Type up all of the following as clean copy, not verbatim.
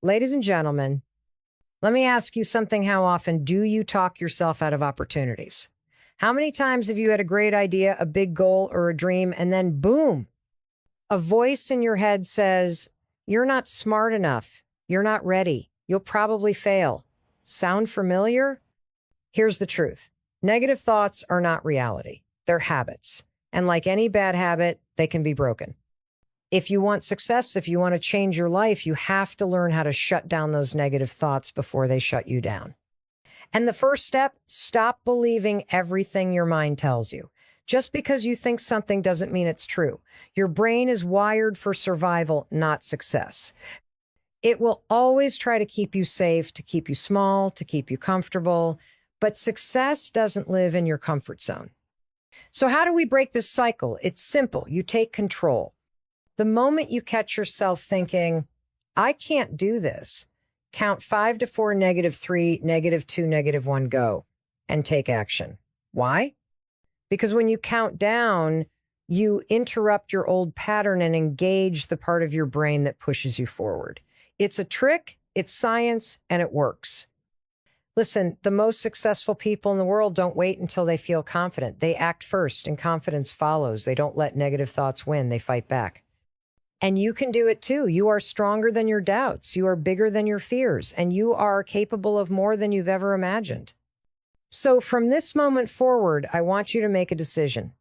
Ladies and gentlemen, let me ask you something. How often do you talk yourself out of opportunities? How many times have you had a great idea, a big goal, or a dream, and then boom, a voice in your head says, "You're not smart enough. You're not ready. You'll probably fail." Sound familiar? Here's the truth. Negative thoughts are not reality. They're habits. And like any bad habit, they can be broken. If you want success, if you want to change your life, you have to learn how to shut down those negative thoughts before they shut you down. And the first step, stop believing everything your mind tells you. Just because you think something doesn't mean it's true. Your brain is wired for survival, not success. It will always try to keep you safe, to keep you small, to keep you comfortable, but success doesn't live in your comfort zone. So how do we break this cycle? It's simple. You take control. The moment you catch yourself thinking, "I can't do this," count 5 to 4, -3, -2, -1, go, and take action. Why? Because when you count down, you interrupt your old pattern and engage the part of your brain that pushes you forward. It's a trick, it's science, and it works. Listen, the most successful people in the world don't wait until they feel confident. They act first, and confidence follows. They don't let negative thoughts win, they fight back. And you can do it too. You are stronger than your doubts. You are bigger than your fears, and you are capable of more than you've ever imagined. So from this moment forward, I want you to make a decision.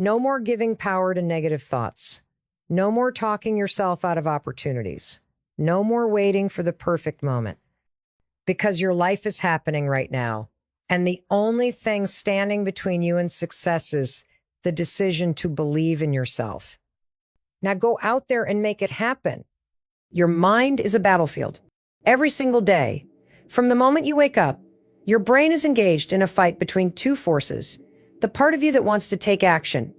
No more giving power to negative thoughts. No more talking yourself out of opportunities. No more waiting for the perfect moment. Because your life is happening right now, and the only thing standing between you and success is the decision to believe in yourself. Now go out there and make it happen. Your mind is a battlefield. Every single day, from the moment you wake up, your brain is engaged in a fight between two forces: the part of you that wants to take action,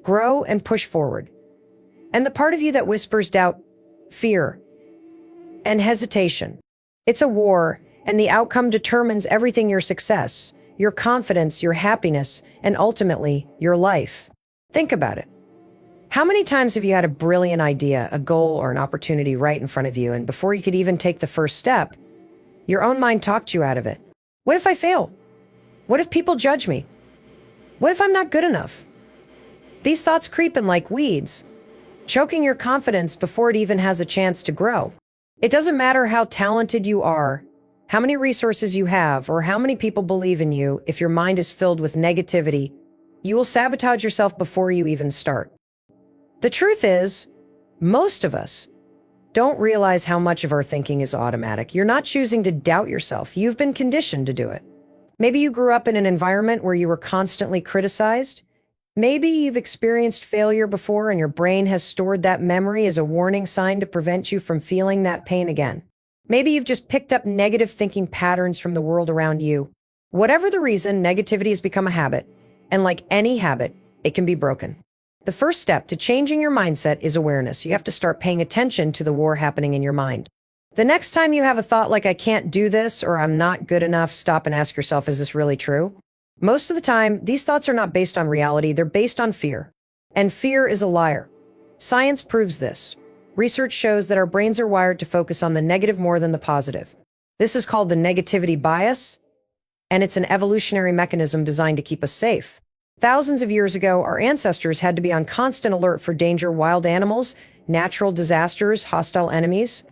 grow, and push forward, and the part of you that whispers doubt, fear, and hesitation. It's a war, and the outcome determines everything: your success, your confidence, your happiness, and ultimately, your life. Think about it. How many times have you had a brilliant idea, a goal, or an opportunity right in front of you, and before you could even take the first step, your own mind talked you out of it? What if I fail? What if people judge me? What if I'm not good enough? These thoughts creep in like weeds, choking your confidence before it even has a chance to grow. It doesn't matter how talented you are, how many resources you have, or how many people believe in you. If your mind is filled with negativity, you will sabotage yourself before you even start. The truth is, most of us don't realize how much of our thinking is automatic. You're not choosing to doubt yourself. You've been conditioned to do it. Maybe you grew up in an environment where you were constantly criticized. Maybe you've experienced failure before and your brain has stored that memory as a warning sign to prevent you from feeling that pain again. Maybe you've just picked up negative thinking patterns from the world around you. Whatever the reason, negativity has become a habit. And like any habit, it can be broken. The first step to changing your mindset is awareness. You have to start paying attention to the war happening in your mind. The next time you have a thought like, "I can't do this," or "I'm not good enough," stop and ask yourself, is this really true? Most of the time, these thoughts are not based on reality. They're based on fear. And fear is a liar. Science proves this. Research shows that our brains are wired to focus on the negative more than the positive. This is called the negativity bias, and it's an evolutionary mechanism designed to keep us safe. Thousands of years ago, our ancestors had to be on constant alert for danger: wild animals, natural disasters, hostile enemies.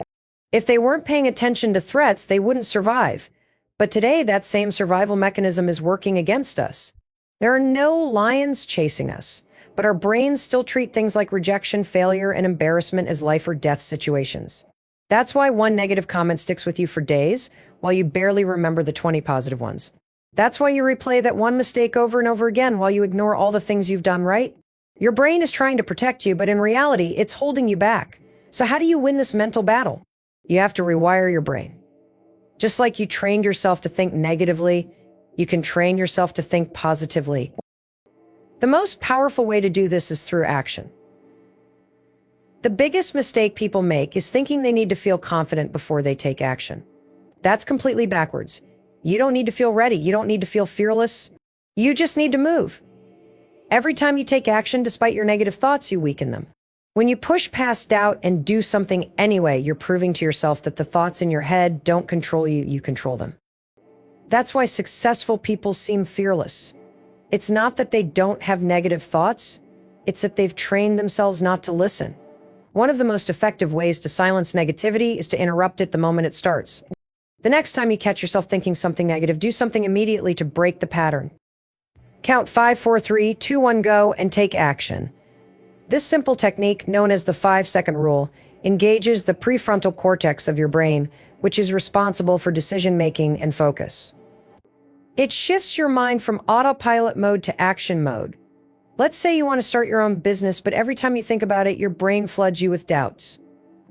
If they weren't paying attention to threats, they wouldn't survive. But today, that same survival mechanism is working against us. There are no lions chasing us, but our brains still treat things like rejection, failure, and embarrassment as life or death situations. That's why one negative comment sticks with you for days, while you barely remember the 20 positive ones. That's why you replay that one mistake over and over again while you ignore all the things you've done right. Your brain is trying to protect you, but in reality, it's holding you back. So how do you win this mental battle? You have to rewire your brain. Just like you trained yourself to think negatively, you can train yourself to think positively. The most powerful way to do this is through action. The biggest mistake people make is thinking they need to feel confident before they take action. That's completely backwards. You don't need to feel ready. You don't need to feel fearless. You just need to move. Every time you take action, despite your negative thoughts, you weaken them. When you push past doubt and do something anyway, you're proving to yourself that the thoughts in your head don't control you, you control them. That's why successful people seem fearless. It's not that they don't have negative thoughts, it's that they've trained themselves not to listen. One of the most effective ways to silence negativity is to interrupt it the moment it starts. The next time you catch yourself thinking something negative, do something immediately to break the pattern. Count 5, 4, 3, 2, 1, go, and take action. This simple technique, known as the 5-second rule, engages the prefrontal cortex of your brain, which is responsible for decision-making and focus. It shifts your mind from autopilot mode to action mode. Let's say you want to start your own business, but every time you think about it, your brain floods you with doubts.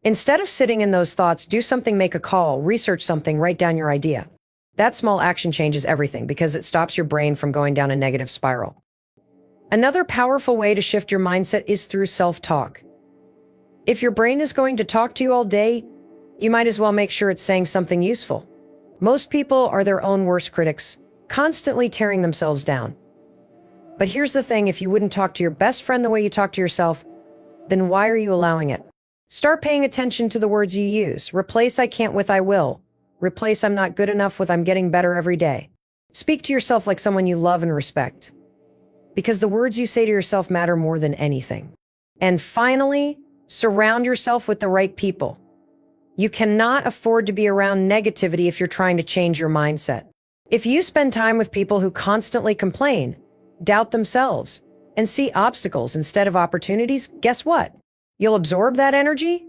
Instead of sitting in those thoughts, do something, make a call, research something, write down your idea. That small action changes everything because it stops your brain from going down a negative spiral. Another powerful way to shift your mindset is through self-talk. If your brain is going to talk to you all day, you might as well make sure it's saying something useful. Most people are their own worst critics, constantly tearing themselves down. But here's the thing, if you wouldn't talk to your best friend the way you talk to yourself, then why are you allowing it? Start paying attention to the words you use. Replace "I can't" with "I will." Replace "I'm not good enough" with "I'm getting better every day." Speak to yourself like someone you love and respect, because the words you say to yourself matter more than anything. And finally, surround yourself with the right people. You cannot afford to be around negativity if you're trying to change your mindset. If you spend time with people who constantly complain, doubt themselves, and see obstacles instead of opportunities, guess what? You'll absorb that energy.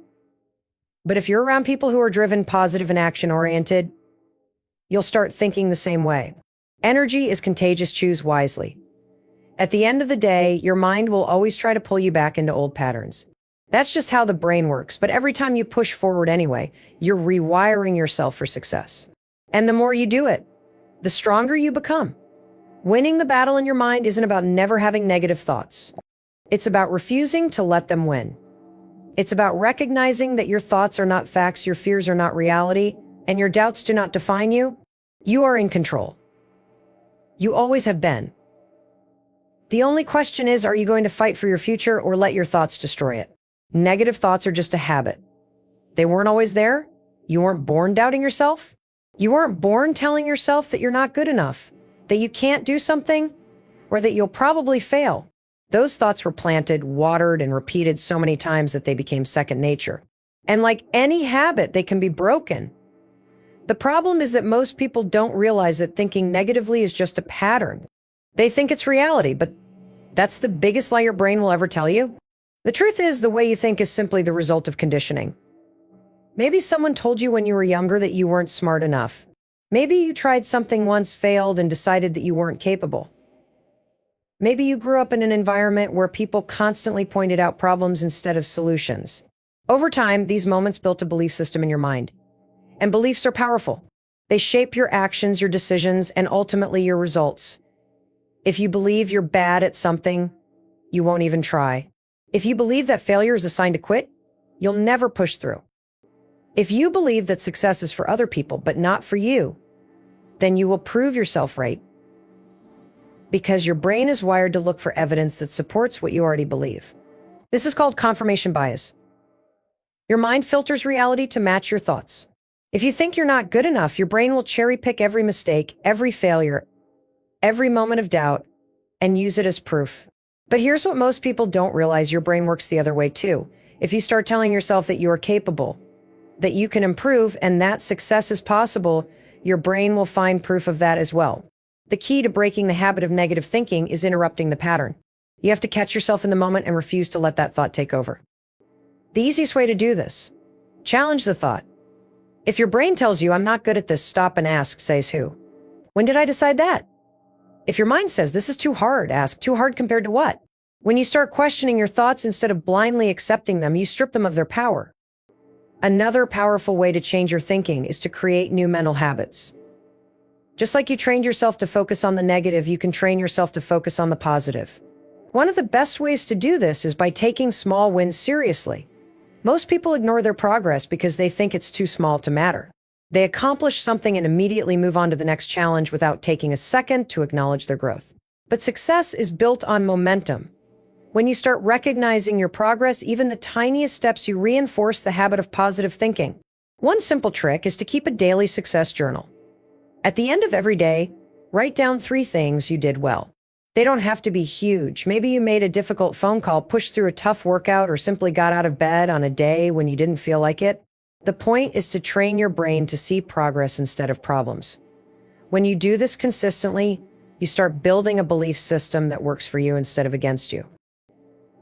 But if you're around people who are driven, positive, and action-oriented, you'll start thinking the same way. Energy is contagious. Choose wisely. At the end of the day, your mind will always try to pull you back into old patterns. That's just how the brain works, but every time you push forward anyway, you're rewiring yourself for success. And the more you do it, the stronger you become. Winning the battle in your mind isn't about never having negative thoughts. It's about refusing to let them win. It's about recognizing that your thoughts are not facts, your fears are not reality, and your doubts do not define you. You are in control. You always have been. The only question is, are you going to fight for your future or let your thoughts destroy it? Negative thoughts are just a habit. They weren't always there. You weren't born doubting yourself. You weren't born telling yourself that you're not good enough, that you can't do something, or that you'll probably fail. Those thoughts were planted, watered, and repeated so many times that they became second nature. And like any habit, they can be broken. The problem is that most people don't realize that thinking negatively is just a pattern. They think it's reality, but that's the biggest lie your brain will ever tell you. The truth is, the way you think is simply the result of conditioning. Maybe someone told you when you were younger that you weren't smart enough. Maybe you tried something once, failed, and decided that you weren't capable. Maybe you grew up in an environment where people constantly pointed out problems instead of solutions. Over time, these moments built a belief system in your mind. And beliefs are powerful. They shape your actions, your decisions, and ultimately your results. If you believe you're bad at something, you won't even try. If you believe that failure is a sign to quit, you'll never push through. If you believe that success is for other people but not for you, then you will prove yourself right. Because your brain is wired to look for evidence that supports what you already believe. This is called confirmation bias. Your mind filters reality to match your thoughts. If you think you're not good enough, your brain will cherry pick every mistake, every failure, every moment of doubt, and use it as proof. But here's what most people don't realize: your brain works the other way too. If you start telling yourself that you are capable, that you can improve, and that success is possible, your brain will find proof of that as well. The key to breaking the habit of negative thinking is interrupting the pattern. You have to catch yourself in the moment and refuse to let that thought take over. The easiest way to do this: challenge the thought. If your brain tells you, "I'm not good at this," stop and ask, "Says who? When did I decide that?" If your mind says, "This is too hard," ask, "Too hard compared to what?" When you start questioning your thoughts instead of blindly accepting them, you strip them of their power. Another powerful way to change your thinking is to create new mental habits. Just like you trained yourself to focus on the negative, you can train yourself to focus on the positive. One of the best ways to do this is by taking small wins seriously. Most people ignore their progress because they think it's too small to matter. They accomplish something and immediately move on to the next challenge without taking a second to acknowledge their growth. But success is built on momentum. When you start recognizing your progress, even the tiniest steps, you reinforce the habit of positive thinking. One simple trick is to keep a daily success journal. At the end of every day, write down 3 things you did well. They don't have to be huge. Maybe you made a difficult phone call, pushed through a tough workout, or simply got out of bed on a day when you didn't feel like it. The point is to train your brain to see progress instead of problems. When you do this consistently, you start building a belief system that works for you instead of against you.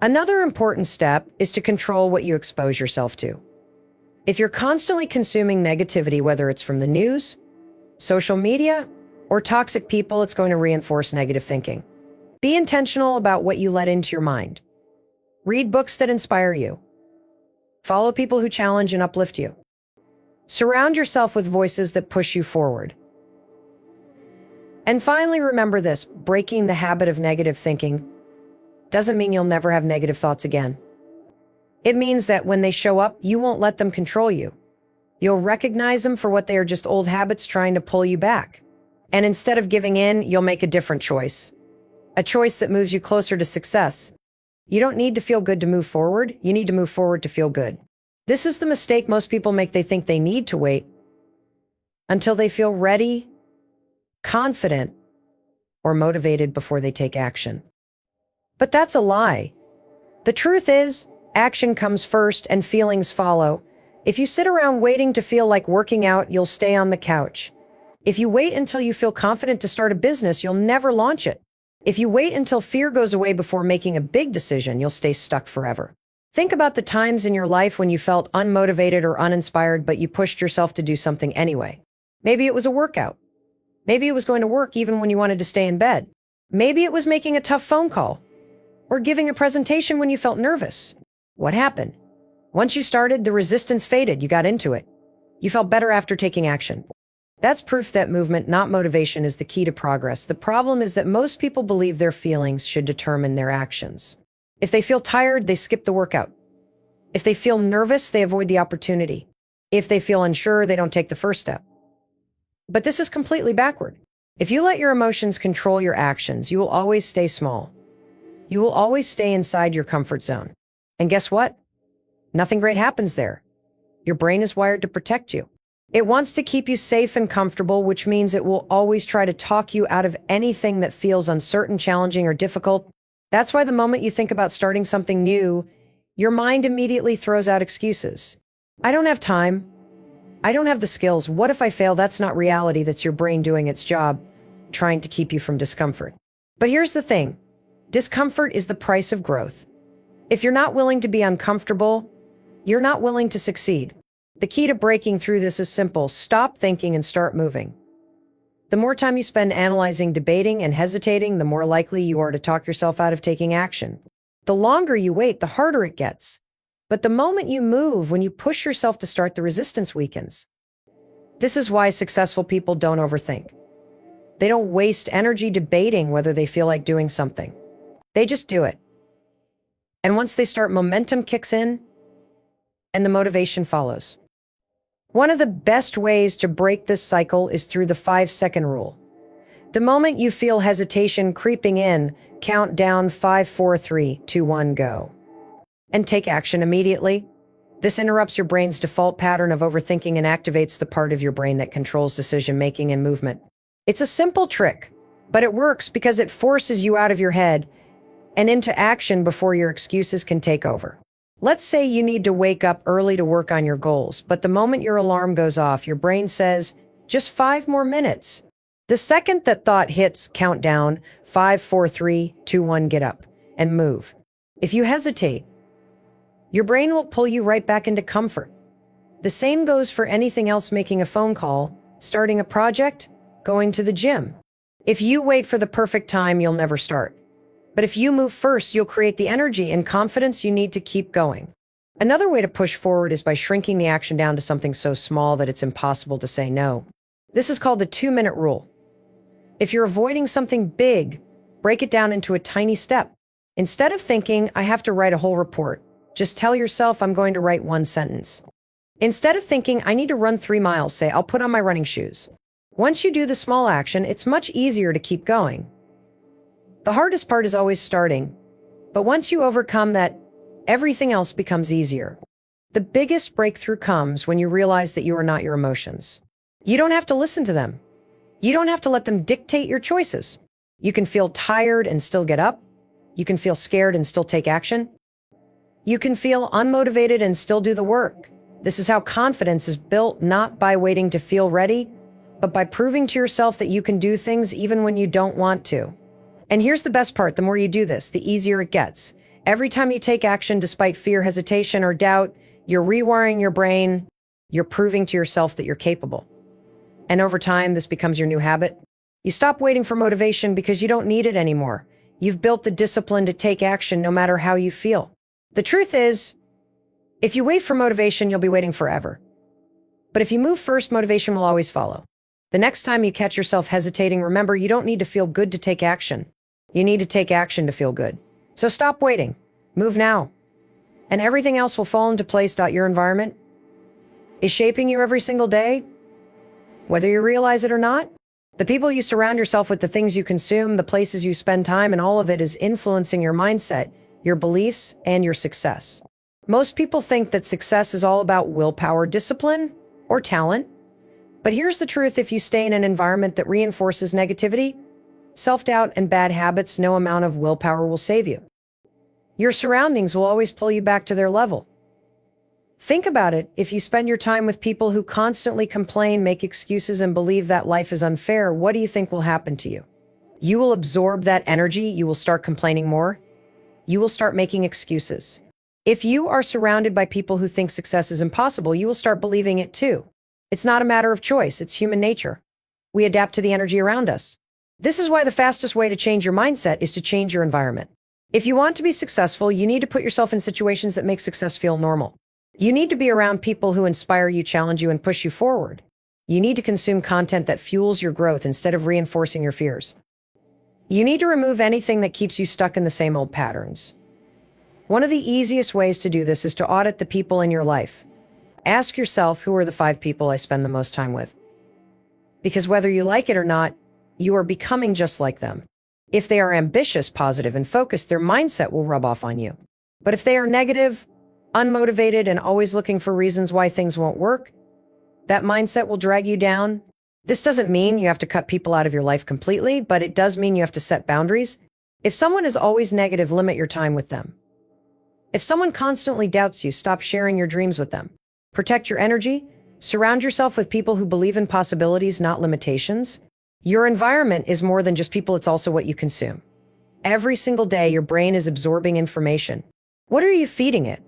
Another important step is to control what you expose yourself to. If you're constantly consuming negativity, whether it's from the news, social media, or toxic people, it's going to reinforce negative thinking. Be intentional about what you let into your mind. Read books that inspire you. Follow people who challenge and uplift you. Surround yourself with voices that push you forward. And finally, remember this: breaking the habit of negative thinking doesn't mean you'll never have negative thoughts again. It means that when they show up, you won't let them control you. You'll recognize them for what they are: just old habits trying to pull you back. And instead of giving in, you'll make a different choice. A choice that moves you closer to success. You don't need to feel good to move forward. You need to move forward to feel good. This is the mistake most people make. They think they need to wait until they feel ready, confident, or motivated before they take action. But that's a lie. The truth is, action comes first and feelings follow. If you sit around waiting to feel like working out, you'll stay on the couch. If you wait until you feel confident to start a business, you'll never launch it. If you wait until fear goes away before making a big decision, you'll stay stuck forever. Think about the times in your life when you felt unmotivated or uninspired, but you pushed yourself to do something anyway. Maybe it was a workout. Maybe it was going to work even when you wanted to stay in bed. Maybe it was making a tough phone call or giving a presentation when you felt nervous. What happened? Once you started, the resistance faded. You got into it. You felt better after taking action. That's proof that movement, not motivation, is the key to progress. The problem is that most people believe their feelings should determine their actions. If they feel tired, they skip the workout. If they feel nervous, they avoid the opportunity. If they feel unsure, they don't take the first step. But this is completely backward. If you let your emotions control your actions, you will always stay small. You will always stay inside your comfort zone. And guess what? Nothing great happens there. Your brain is wired to protect you. It wants to keep you safe and comfortable, which means it will always try to talk you out of anything that feels uncertain, challenging, or difficult. That's why the moment you think about starting something new, your mind immediately throws out excuses. I don't have time. I don't have the skills. What if I fail? That's not reality. That's your brain doing its job, trying to keep you from discomfort. But here's the thing. Discomfort is the price of growth. If you're not willing to be uncomfortable, you're not willing to succeed. The key to breaking through this is simple. Stop thinking and start moving. The more time you spend analyzing, debating, and hesitating, the more likely you are to talk yourself out of taking action. The longer you wait, the harder it gets. But the moment you move, when you push yourself to start, the resistance weakens. This is why successful people don't overthink. They don't waste energy debating whether they feel like doing something. They just do it. And once they start, momentum kicks in, and the motivation follows. One of the best ways to break this cycle is through the 5-second rule. The moment you feel hesitation creeping in, count down 5, 4, 3, 2, 1, go. And take action immediately. This interrupts your brain's default pattern of overthinking and activates the part of your brain that controls decision-making and movement. It's a simple trick, but it works because it forces you out of your head and into action before your excuses can take over. Let's say you need to wake up early to work on your goals, but the moment your alarm goes off, your brain says, just 5 more minutes. The second that thought hits, count down, 5, 4, 3, 2, 1, get up and move. If you hesitate, your brain will pull you right back into comfort. The same goes for anything else: making a phone call, starting a project, going to the gym. If you wait for the perfect time, you'll never start. But if you move first, you'll create the energy and confidence you need to keep going. Another way to push forward is by shrinking the action down to something so small that it's impossible to say no. This is called the 2-minute rule. If you're avoiding something big, break it down into a tiny step. Instead of thinking, I have to write a whole report, just tell yourself, I'm going to write 1 sentence. Instead of thinking, I need to run 3 miles, say, I'll put on my running shoes. Once you do the small action, it's much easier to keep going. The hardest part is always starting, But once you overcome that, everything else becomes easier. The biggest breakthrough comes when you realize that you are not your emotions. You don't have to listen to them. You don't have to let them dictate your choices. You can feel tired and still get up. You can feel scared and still take action. You can feel unmotivated and still do the work. This is how confidence is built, not by waiting to feel ready, but by proving to yourself that you can do things even when you don't want to. And here's the best part: the more you do this, the easier it gets. Every time you take action despite fear, hesitation, or doubt, you're rewiring your brain. You're proving to yourself that you're capable. And over time, this becomes your new habit. You stop waiting for motivation because you don't need it anymore. You've built the discipline to take action no matter how you feel. The truth is, if you wait for motivation, you'll be waiting forever. But if you move first, motivation will always follow. The next time you catch yourself hesitating, remember, you don't need to feel good to take action. You need to take action to feel good. So stop waiting. Move now. And everything else will fall into place. Your environment is shaping you every single day, whether you realize it or not. The people you surround yourself with, the things you consume, the places you spend time, and all of it is influencing your mindset, your beliefs, and your success. Most people think that success is all about willpower, discipline, or talent. But here's the truth: if you stay in an environment that reinforces negativity, self-doubt, and bad habits, no amount of willpower will save you. Your surroundings will always pull you back to their level. Think about it. If you spend your time with people who constantly complain, make excuses, and believe that life is unfair, what do you think will happen to you? You will absorb that energy. You will start complaining more. You will start making excuses. If you are surrounded by people who think success is impossible, you will start believing it too. It's not a matter of choice. It's human nature. We adapt to the energy around us. This is why the fastest way to change your mindset is to change your environment. If you want to be successful, you need to put yourself in situations that make success feel normal. You need to be around people who inspire you, challenge you, and push you forward. You need to consume content that fuels your growth instead of reinforcing your fears. You need to remove anything that keeps you stuck in the same old patterns. One of the easiest ways to do this is to audit the people in your life. Ask yourself, who are the 5 people I spend the most time with? Because whether you like it or not, you are becoming just like them. If they are ambitious, positive, and focused, their mindset will rub off on you. But if they are negative, unmotivated, and always looking for reasons why things won't work, that mindset will drag you down. This doesn't mean you have to cut people out of your life completely, but it does mean you have to set boundaries. If someone is always negative, limit your time with them. If someone constantly doubts you, stop sharing your dreams with them. Protect your energy. Surround yourself with people who believe in possibilities, not limitations. Your environment is more than just people, it's also what you consume. Every single day, your brain is absorbing information. What are you feeding it?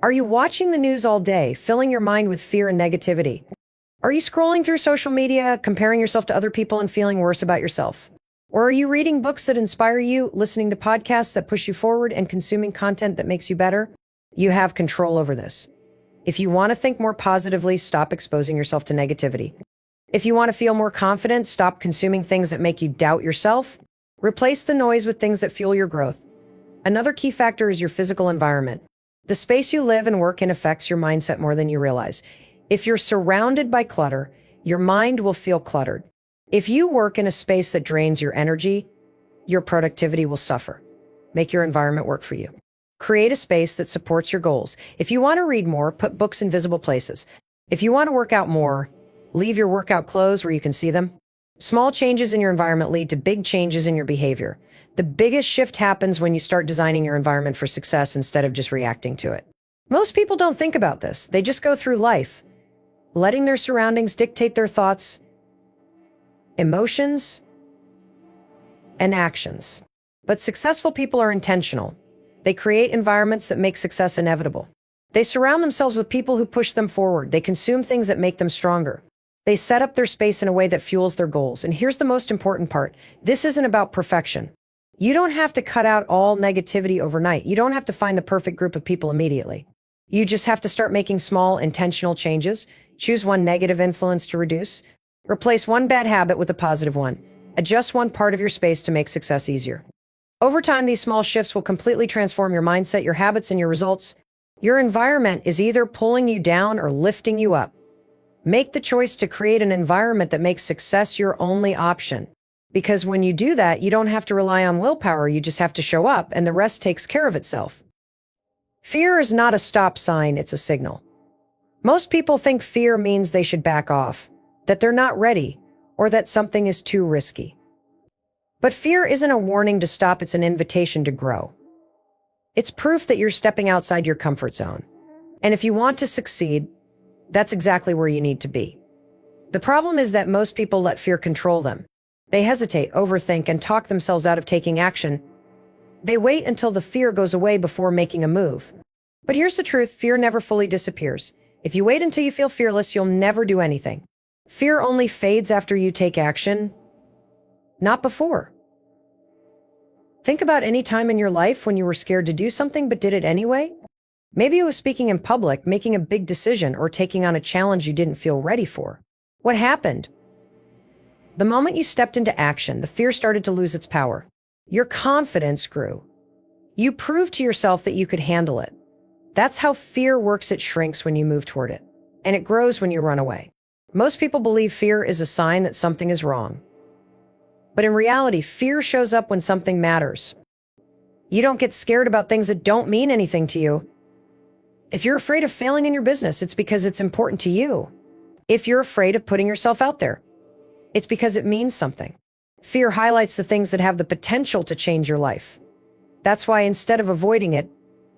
Are you watching the news all day, filling your mind with fear and negativity? Are you scrolling through social media, comparing yourself to other people and feeling worse about yourself? Or are you reading books that inspire you, listening to podcasts that push you forward, and consuming content that makes you better? You have control over this. If you want to think more positively, stop exposing yourself to negativity. If you want to feel more confident, stop consuming things that make you doubt yourself. Replace the noise with things that fuel your growth. Another key factor is your physical environment. The space you live and work in affects your mindset more than you realize. If you're surrounded by clutter, your mind will feel cluttered. If you work in a space that drains your energy, your productivity will suffer. Make your environment work for you. Create a space that supports your goals. If you want to read more, put books in visible places. If you want to work out more, leave your workout clothes where you can see them. Small changes in your environment lead to big changes in your behavior. The biggest shift happens when you start designing your environment for success instead of just reacting to it. Most people don't think about this. They just go through life, letting their surroundings dictate their thoughts, emotions, and actions. But successful people are intentional. They create environments that make success inevitable. They surround themselves with people who push them forward. They consume things that make them stronger. They set up their space in a way that fuels their goals. And here's the most important part. This isn't about perfection. You don't have to cut out all negativity overnight. You don't have to find the perfect group of people immediately. You just have to start making small, intentional changes. Choose one negative influence to reduce. Replace one bad habit with a positive one. Adjust one part of your space to make success easier. Over time, these small shifts will completely transform your mindset, your habits, and your results. Your environment is either pulling you down or lifting you up. Make the choice to create an environment that makes success your only option. Because when you do that, you don't have to rely on willpower, you just have to show up, and the rest takes care of itself. Fear is not a stop sign, it's a signal. Most people think fear means they should back off, that they're not ready, or that something is too risky. But fear isn't a warning to stop, it's an invitation to grow. It's proof that you're stepping outside your comfort zone. And if you want to succeed, that's exactly where you need to be. The problem is that most people let fear control them. They hesitate, overthink, and talk themselves out of taking action. They wait until the fear goes away before making a move. But here's the truth, fear never fully disappears. If you wait until you feel fearless, you'll never do anything. Fear only fades after you take action, not before. Think about any time in your life when you were scared to do something but did it anyway. Maybe it was speaking in public, making a big decision, or taking on a challenge you didn't feel ready for. What happened? The moment you stepped into action, the fear started to lose its power. Your confidence grew. You proved to yourself that you could handle it. That's how fear works. It shrinks when you move toward it, and it grows when you run away. Most people believe fear is a sign that something is wrong. But in reality, fear shows up when something matters. You don't get scared about things that don't mean anything to you. If you're afraid of failing in your business, it's because it's important to you. If you're afraid of putting yourself out there, it's because it means something. Fear highlights the things that have the potential to change your life. That's why instead of avoiding it,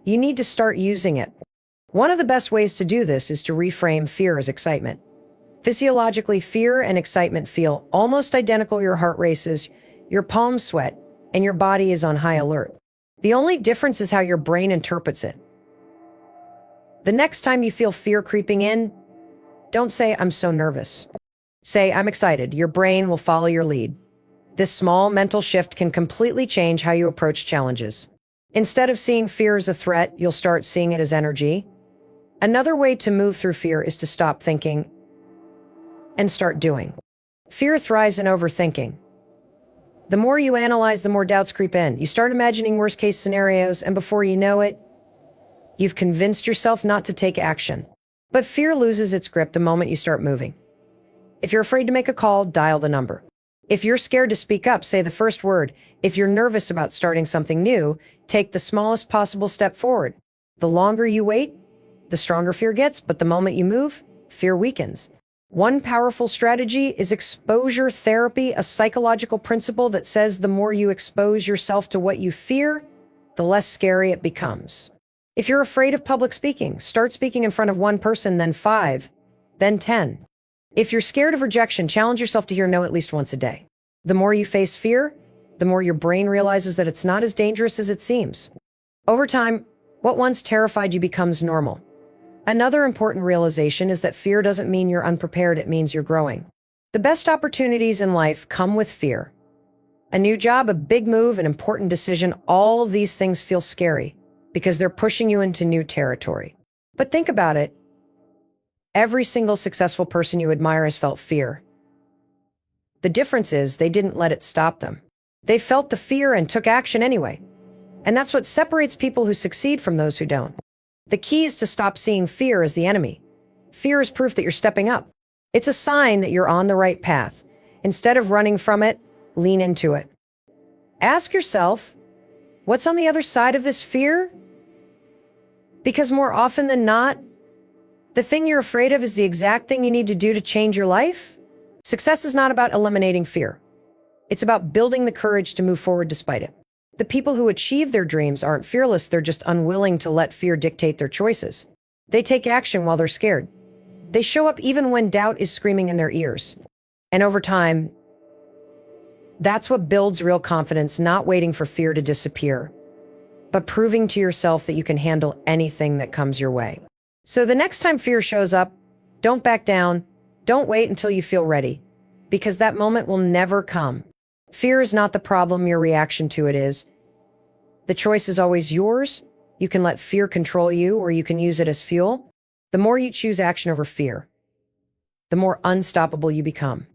you need to start using it. One of the best ways to do this is to reframe fear as excitement. Physiologically, fear and excitement feel almost identical. Your heart races, your palms sweat, and your body is on high alert. The only difference is how your brain interprets it. The next time you feel fear creeping in, don't say, "I'm so nervous." Say, "I'm excited." Your brain will follow your lead. This small mental shift can completely change how you approach challenges. Instead of seeing fear as a threat, you'll start seeing it as energy. Another way to move through fear is to stop thinking and start doing. Fear thrives in overthinking. The more you analyze, the more doubts creep in. You start imagining worst-case scenarios, and before you know it, you've convinced yourself not to take action. But fear loses its grip the moment you start moving. If you're afraid to make a call, dial the number. If you're scared to speak up, say the first word. If you're nervous about starting something new, take the smallest possible step forward. The longer you wait, the stronger fear gets, but the moment you move, fear weakens. One powerful strategy is exposure therapy, a psychological principle that says the more you expose yourself to what you fear, the less scary it becomes. If you're afraid of public speaking, start speaking in front of one person, then 5, then 10. If you're scared of rejection, challenge yourself to hear no at least once a day. The more you face fear, the more your brain realizes that it's not as dangerous as it seems. Over time, what once terrified you becomes normal. Another important realization is that fear doesn't mean you're unprepared, it means you're growing. The best opportunities in life come with fear. A new job, a big move, an important decision, all of these things feel scary because they're pushing you into new territory. But think about it. Every single successful person you admire has felt fear. The difference is they didn't let it stop them. They felt the fear and took action anyway. And that's what separates people who succeed from those who don't. The key is to stop seeing fear as the enemy. Fear is proof that you're stepping up. It's a sign that you're on the right path. Instead of running from it, lean into it. Ask yourself, what's on the other side of this fear? Because more often than not, the thing you're afraid of is the exact thing you need to do to change your life. Success is not about eliminating fear. It's about building the courage to move forward despite it. The people who achieve their dreams aren't fearless, they're just unwilling to let fear dictate their choices. They take action while they're scared. They show up even when doubt is screaming in their ears. And over time, that's what builds real confidence, not waiting for fear to disappear, but proving to yourself that you can handle anything that comes your way. So the next time fear shows up, don't back down. Don't wait until you feel ready, because that moment will never come. Fear is not the problem, your reaction to it is. The choice is always yours. You can let fear control you, or you can use it as fuel. The more you choose action over fear, the more unstoppable you become.